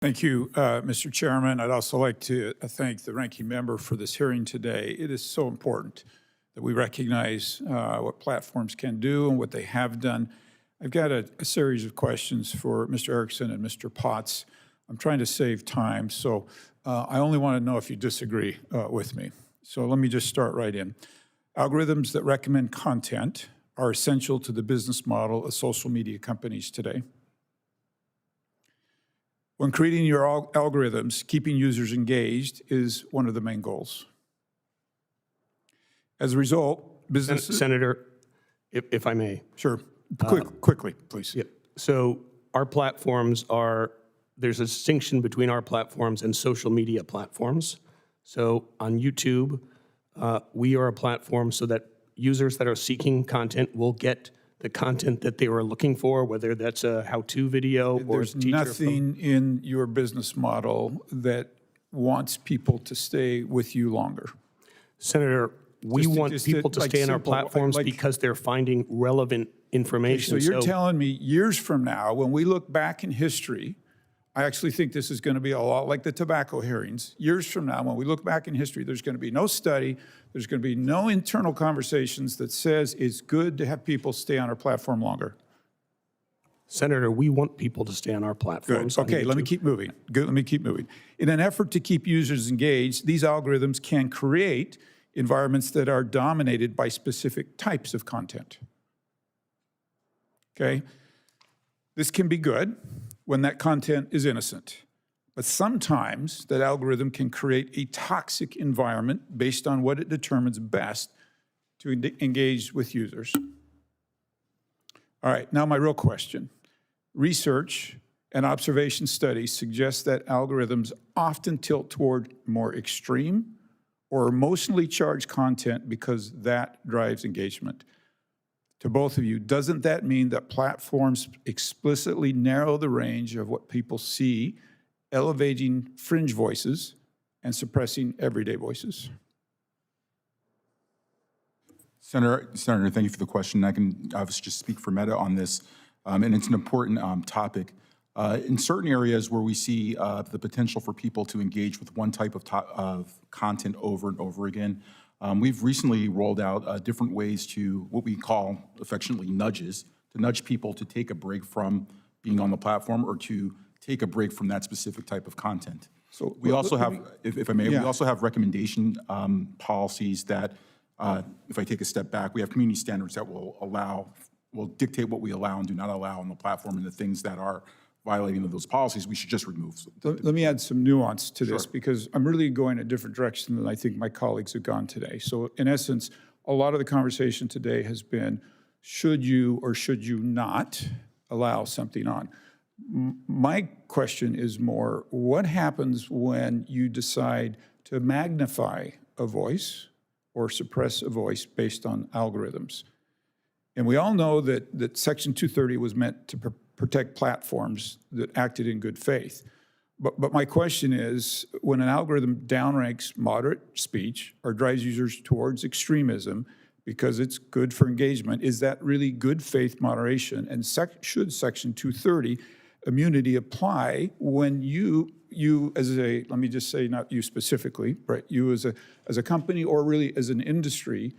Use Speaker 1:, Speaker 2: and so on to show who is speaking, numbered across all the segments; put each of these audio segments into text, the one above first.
Speaker 1: Thank you, Mr. Chairman. I'd also like to thank the ranking member for this hearing today. It is so important that we recognize what platforms can do and what they have done. I've got a series of questions for Mr. Erickson and Mr. Potts. I'm trying to save time, so I only want to know if you disagree with me. So let me just start right in. Algorithms that recommend content are essential to the business model of social media companies today. When creating your algorithms, keeping users engaged is one of the main goals. As a result, businesses—
Speaker 2: Senator, if I may.
Speaker 1: Sure. Quickly, please.
Speaker 2: Yeah. So our platforms there's a distinction between our platforms and social media platforms. So on YouTube, we are a platform so that users that are seeking content will get the content that they were looking for, whether that's a how-to video or
Speaker 1: There's nothing in your business model that wants people to stay with you longer.
Speaker 2: Senator, we want people to stay on our platforms because they're finding relevant information.
Speaker 1: Okay, so you're telling me years from now, when we look back in history, I actually think this is going to be a lot like the tobacco hearings. Years from now, when we look back in history, there's going to be no study, there's going to be no internal conversations that says it's good to have people stay on our platform longer.
Speaker 2: Senator, we want people to stay on our platforms.
Speaker 1: Good. Okay, let me keep moving. Good, let me keep moving. In an effort to keep users engaged, these algorithms can create environments that are dominated by specific types of content. Okay? This can be good when that content is innocent. But sometimes that algorithm can create a toxic environment based on what it determines best to engage with users. All right, now my real question. Research and observation studies suggest that algorithms often tilt toward more extreme or emotionally charged content because that drives engagement. To both of you, doesn't that mean that platforms explicitly narrow the range of what people see, elevating fringe voices and suppressing everyday voices?
Speaker 3: Senator, thank you for the question. I can obviously just speak for Meta on this, and it's an important topic. In certain areas where we see the potential for people to engage with one type of content over and over again, we've recently rolled out different ways to what we call affectionately nudges, to nudge people to take a break from being on the platform or to take a break from that specific type of content. So we also have, if I may, we also have recommendation policies that, if I take a step back, we have community standards that will dictate what we allow and do not allow on the platform, and the things that are violating of those policies, we should just remove.
Speaker 1: Let me add some nuance to this, because I'm really going a different direction than I think my colleagues have gone today. So in essence, a lot of the conversation today has been, should you or should you not allow something on? My question is more, what happens when you decide to magnify a voice or suppress a voice based on algorithms? And we all know that Section 230 was meant to protect platforms that acted in good faith. But my question is, when an algorithm downranks moderate speech or drives users towards extremism because it's good for engagement, is that really good faith moderation? And should Section 230 immunity apply when you as a, let me just say, not you specifically, right, you as a company or really as an industry,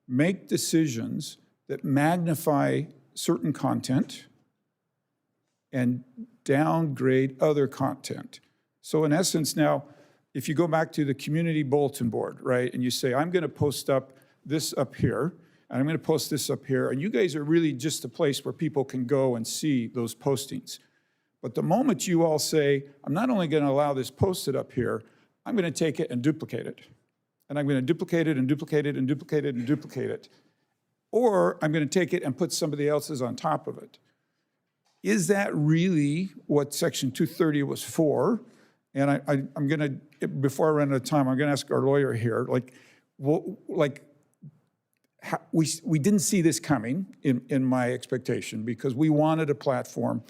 Speaker 1: make decisions that magnify certain content and downgrade other content? So in essence now, if you go back to the community bulletin board, right, and you say, I'm going to post up this up here, and I'm going to post this up here, and you guys are really just a place where people can go and see those postings. But the moment you all say, I'm not only going to allow this posted up here, I'm going to take it and duplicate it. And I'm going to duplicate it and duplicate it and duplicate it and duplicate it. Or I'm going to take it and put somebody else's on top of it. Is that really what Section 230 was for? And I'm going to, before I run out of time, I'm going to ask our lawyer here, we didn't see this coming in my expectation, because we wanted a platform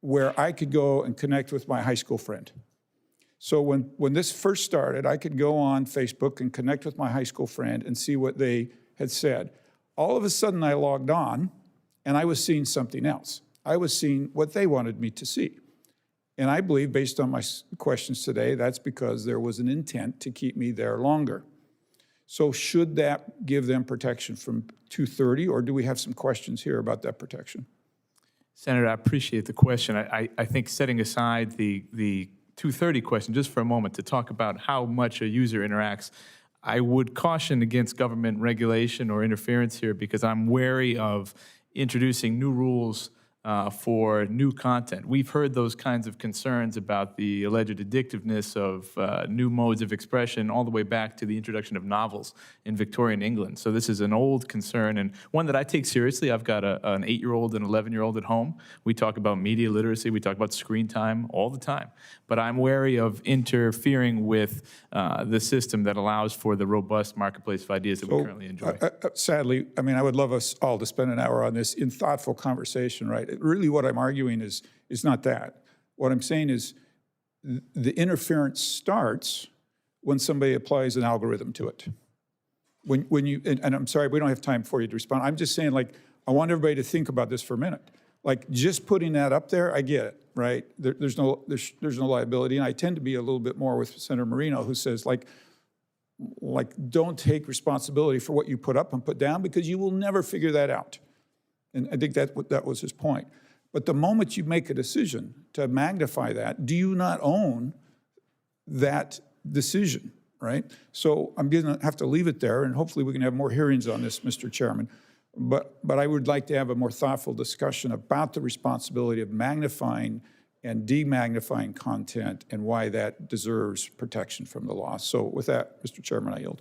Speaker 1: where I could go and connect with my high school friend. So when this first started, I could go on Facebook and connect with my high school friend and see what they had said. All of a sudden I logged on and I was seeing something else. I was seeing what they wanted me to see. And I believe, based on my questions today, that's because there was an intent to keep me there longer. So should that give them protection from 2:30, or do we have some questions here about that protection?
Speaker 4: Senator, I appreciate the question. I think setting aside the 2:30 question just for a moment to talk about how much a user interacts, I would caution against government regulation or interference here because I'm wary of introducing new rules for new content. We've heard those kinds of concerns about the alleged addictiveness of new modes of expression all the way back to the introduction of novels in Victorian England. So this is an old concern and one that I take seriously. I've got an 8-year-old and 11-year-old at home. We talk about media literacy. We talk about screen time all the time. But I'm wary of interfering with the system that allows for the robust marketplace of ideas that we currently enjoy.
Speaker 1: Sadly, I mean, I would love us all to spend an hour on this in thoughtful conversation, right? Really what I'm arguing is not that. What I'm saying is the interference starts when somebody applies an algorithm to it. When you, and I'm sorry, we don't have time for you to respond. I'm just saying, like, I want everybody to think about this for a minute. Like, just putting that up there, I get it, right? There's no liability. And I tend to be a little bit more with Senator Moreno, who says, like, don't take responsibility for what you put up and put down because you will never figure that out. And I think that was his point. But the moment you make a decision to magnify that, do you not own that decision, right? So I'm going to have to leave it there, and hopefully we can have more hearings on this, Mr. Chairman. But I would like to have a more thoughtful discussion about the responsibility of magnifying and demagnifying content and why that deserves protection from the law. So with that, Mr. Chairman, I yield.